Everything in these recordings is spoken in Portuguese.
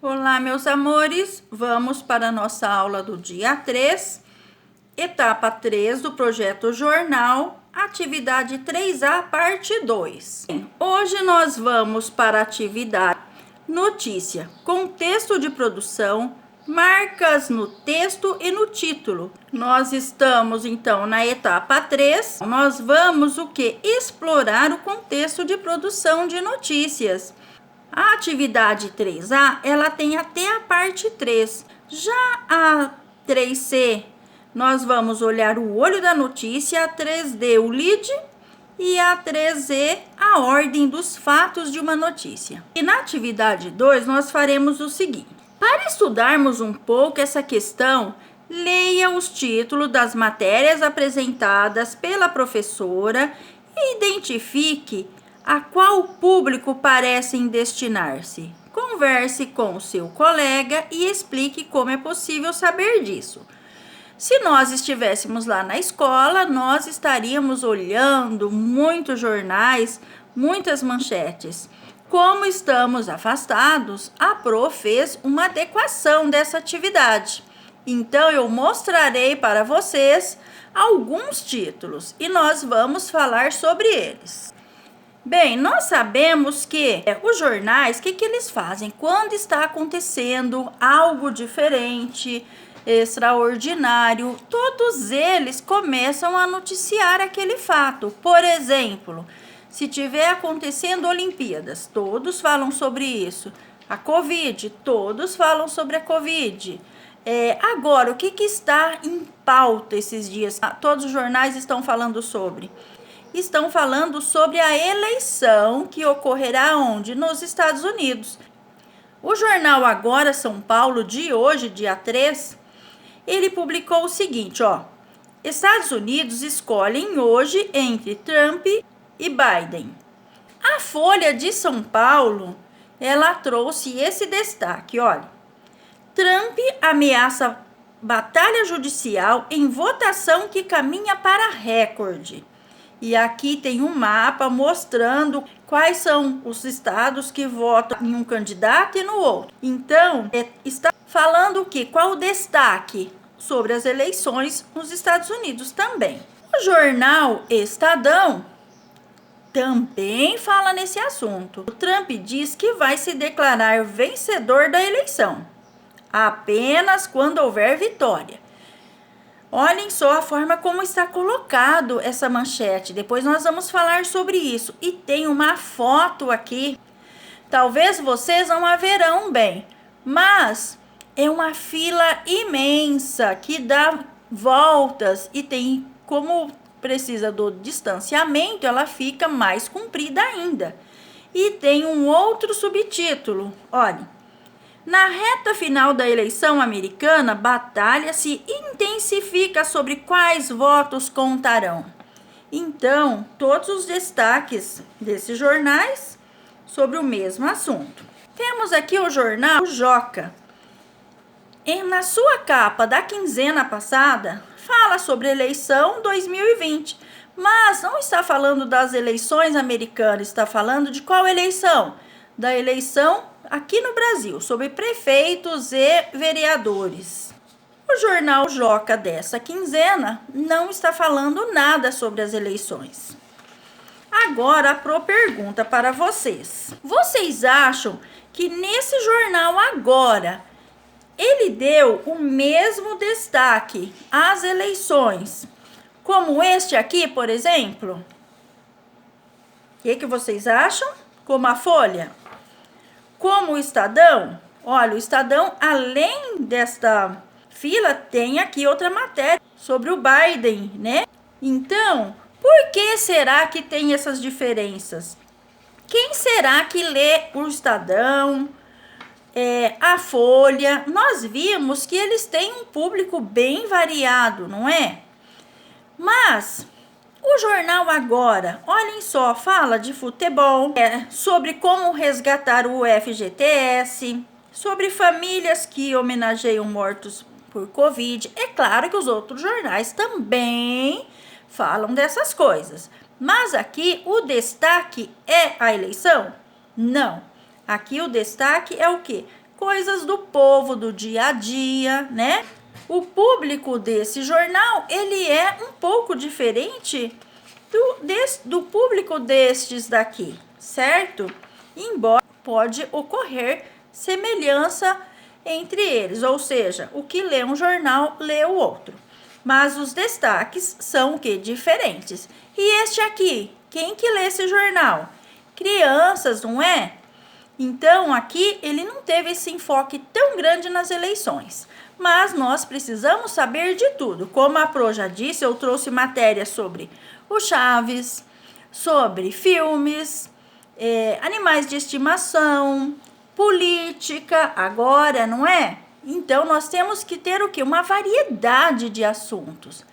Olá, meus amores, vamos para a nossa aula do dia 3, etapa 3 do projeto Jornal, atividade 3A, parte 2. Hoje nós vamos para a atividade Notícia, contexto de produção, marcas no texto e no título. Nós estamos então na etapa 3, nós vamos explorar o contexto de produção de notícias. A atividade 3A, ela tem até a parte 3. Já a 3C, nós vamos olhar o olho da notícia, a 3D, o lead, e a 3E, a ordem dos fatos de uma notícia. E na atividade 2, nós faremos o seguinte. Para estudarmos um pouco essa questão, leia os títulos das matérias apresentadas pela professora e identifique a qual público parecem destinar-se. Converse com o seu colega e explique como é possível saber disso. Se nós estivéssemos lá na escola, nós estaríamos olhando muitos jornais, muitas manchetes. Como estamos afastados, a Pro fez uma adequação dessa atividade. Então, eu mostrarei para vocês alguns títulos e nós vamos falar sobre eles. Bem, nós sabemos que os jornais, o que eles fazem? Quando está acontecendo algo diferente, extraordinário, todos eles começam a noticiar aquele fato. Por exemplo, se tiver acontecendo Olimpíadas, todos falam sobre isso. A Covid, todos falam sobre a Covid. Agora, o que está em pauta esses dias? Todos os jornais estão falando sobre. Estão falando sobre a eleição que ocorrerá onde? Nos Estados Unidos. O jornal Agora São Paulo, de hoje, dia 3, ele publicou o seguinte, Estados Unidos escolhem hoje entre Trump e Biden. A Folha de São Paulo, ela trouxe esse destaque, olha. Trump ameaça batalha judicial em votação que caminha para recorde. E aqui tem um mapa mostrando quais são os estados que votam em um candidato e no outro. Então, está falando o quê? Qual o destaque sobre as eleições nos Estados Unidos também. O jornal Estadão também fala nesse assunto. O Trump diz que vai se declarar vencedor da eleição, apenas quando houver vitória. Olhem só a forma como está colocado essa manchete. Depois nós vamos falar sobre isso. E tem uma foto aqui. Talvez vocês não a verão bem, mas é uma fila imensa que dá voltas e tem, como precisa do distanciamento, ela fica mais comprida ainda. E tem um outro subtítulo. Olha. Na reta final da eleição americana, batalha se intensifica sobre quais votos contarão. Então, todos os destaques desses jornais sobre o mesmo assunto. Temos aqui o jornal Joca. Na sua capa da quinzena passada, fala sobre a eleição 2020, mas não está falando das eleições americanas, está falando de qual eleição? Da eleição aqui no Brasil, sobre prefeitos e vereadores. O jornal Joca dessa quinzena não está falando nada sobre as eleições. Agora, a Pro pergunta para vocês. Vocês acham que nesse jornal agora, ele deu o mesmo destaque às eleições, como este aqui, por exemplo? O que vocês acham? Como a Folha? Como o Estadão? Olha, o Estadão, além desta fila, tem aqui outra matéria sobre o Biden, né? Então, por que será que tem essas diferenças? Quem será que lê o Estadão, a Folha? Nós vimos que eles têm um público bem variado, não é? Mas o jornal Agora, olhem só, fala de futebol, sobre como resgatar o FGTS, sobre famílias que homenageiam mortos por Covid. É claro que os outros jornais também falam dessas coisas. Mas aqui o destaque é a eleição? Não. Aqui o destaque é o quê? coisas do povo, do dia a dia, né? O público desse jornal, ele é um pouco diferente do público destes daqui, certo? Embora pode ocorrer semelhança entre eles, ou seja, o que lê um jornal, lê o outro. Mas os destaques são o quê? Diferentes. E este aqui, quem que lê esse jornal? Crianças, não é? Então, aqui ele não teve esse enfoque tão grande nas eleições. Mas nós precisamos saber de tudo. Como a Pro já disse, eu trouxe matéria sobre o Chaves, sobre filmes, animais de estimação, política, agora, não é? Então, nós temos que ter o quê? Uma variedade de assuntos.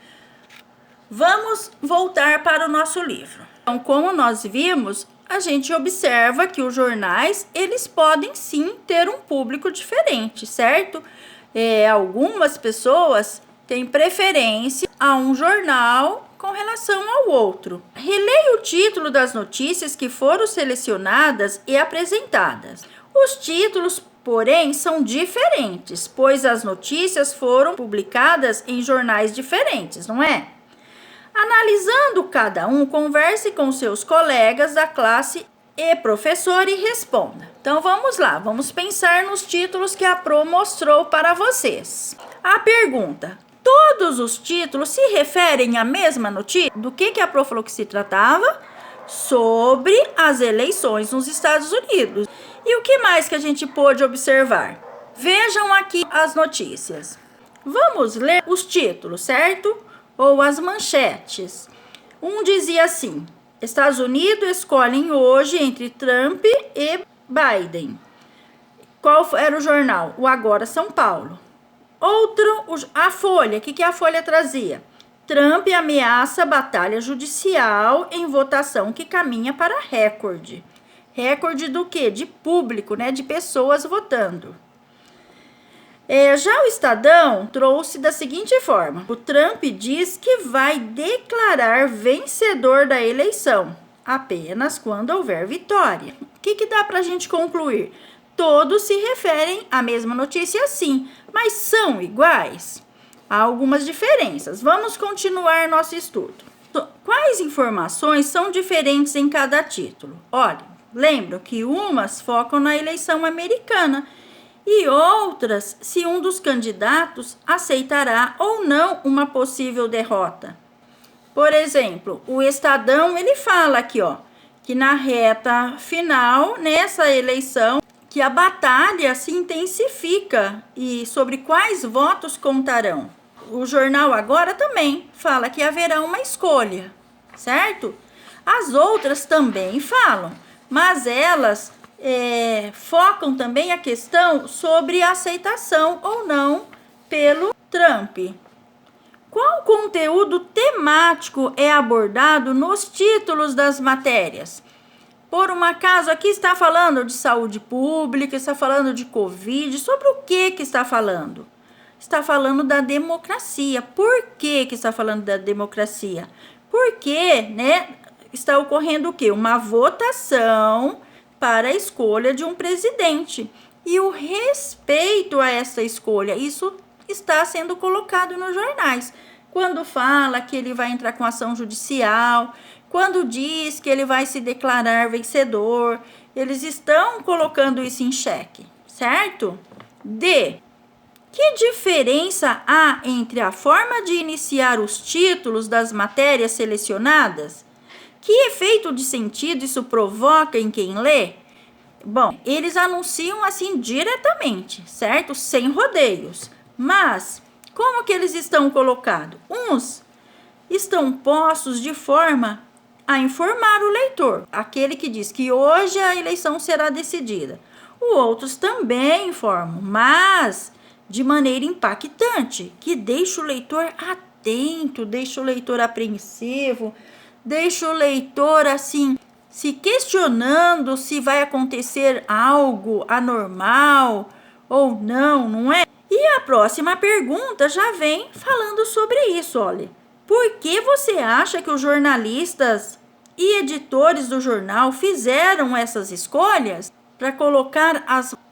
Vamos voltar para o nosso livro. Então, como nós vimos, a gente observa que os jornais, eles podem sim ter um público diferente, certo? Algumas pessoas têm preferência a um jornal com relação ao outro. Releia o título das notícias que foram selecionadas e apresentadas. Os títulos, porém, são diferentes, pois as notícias foram publicadas em jornais diferentes, não é? Analisando cada um, converse com seus colegas da classe e professor e responda. Então, vamos lá, vamos pensar nos títulos que a Pro mostrou para vocês. A pergunta: todos os títulos se referem à mesma notícia? Do que a Pro falou que se tratava? Sobre as eleições nos Estados Unidos. E o que mais que a gente pôde observar? Vejam aqui as notícias. Vamos ler os títulos, certo? Ou as manchetes. Um dizia assim: Estados Unidos escolhem hoje entre Trump e Biden. Qual era o jornal? O Agora São Paulo. Outro, a Folha. O que a Folha trazia? Trump ameaça batalha judicial em votação que caminha para recorde. Recorde do quê? De público, né? De pessoas votando. Já o Estadão trouxe da seguinte forma: o Trump diz que vai declarar vencedor da eleição apenas quando houver vitória. O que dá para a gente concluir? Todos se referem à mesma notícia, sim, mas são iguais? Há algumas diferenças. Vamos continuar nosso estudo. Quais informações são diferentes em cada título? Olha, lembram que umas focam na eleição americana e outras se um dos candidatos aceitará ou não uma possível derrota. Por exemplo, o Estadão, ele fala aqui, ó, que na reta final, nessa eleição, que a batalha se intensifica e sobre quais votos contarão. O jornal Agora também fala que haverá uma escolha, certo? As outras também falam, mas elas focam também a questão sobre a aceitação ou não pelo Trump. Qual conteúdo temático é abordado nos títulos das matérias? Por um acaso, aqui está falando de saúde pública, está falando de Covid, sobre o que está falando? Está falando da democracia. Por que está falando da democracia? Porque, né, está ocorrendo o quê? Uma votação para a escolha de um presidente. E o respeito a essa escolha, isso está sendo colocado nos jornais. Quando fala que ele vai entrar com ação judicial, quando diz que ele vai se declarar vencedor, eles estão colocando isso em xeque, certo? D. Que diferença há entre a forma de iniciar os títulos das matérias selecionadas? Que efeito de sentido isso provoca em quem lê? Bom, eles anunciam assim diretamente, certo? Sem rodeios. Mas, como que eles estão colocados? Uns estão postos de forma a informar o leitor, aquele que diz que hoje a eleição será decidida. Os outros também informam, mas de maneira impactante, que deixa o leitor atento, deixa o leitor apreensivo, deixa o leitor assim, se questionando se vai acontecer algo anormal ou não, não é? E a próxima pergunta já vem falando sobre isso, olha. Por que você acha que os jornalistas e editores do jornal fizeram essas escolhas? para colocar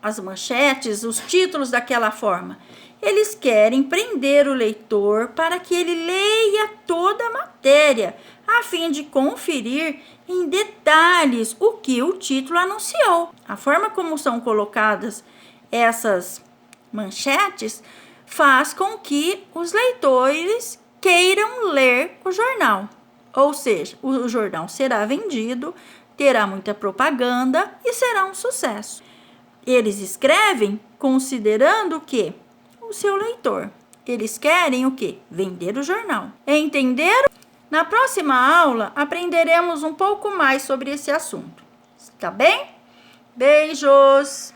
as manchetes, os títulos daquela forma? Eles querem prender o leitor para que ele leia toda a matéria, a fim de conferir em detalhes o que o título anunciou. A forma como são colocadas essas manchetes faz com que os leitores queiram ler o jornal. Ou seja, o jornal será vendido, terá muita propaganda e será um sucesso. Eles escrevem considerando o quê? O seu leitor. Eles querem o quê? Vender o jornal. Entenderam? Na próxima aula, aprenderemos um pouco mais sobre esse assunto. Tá bem? Beijos!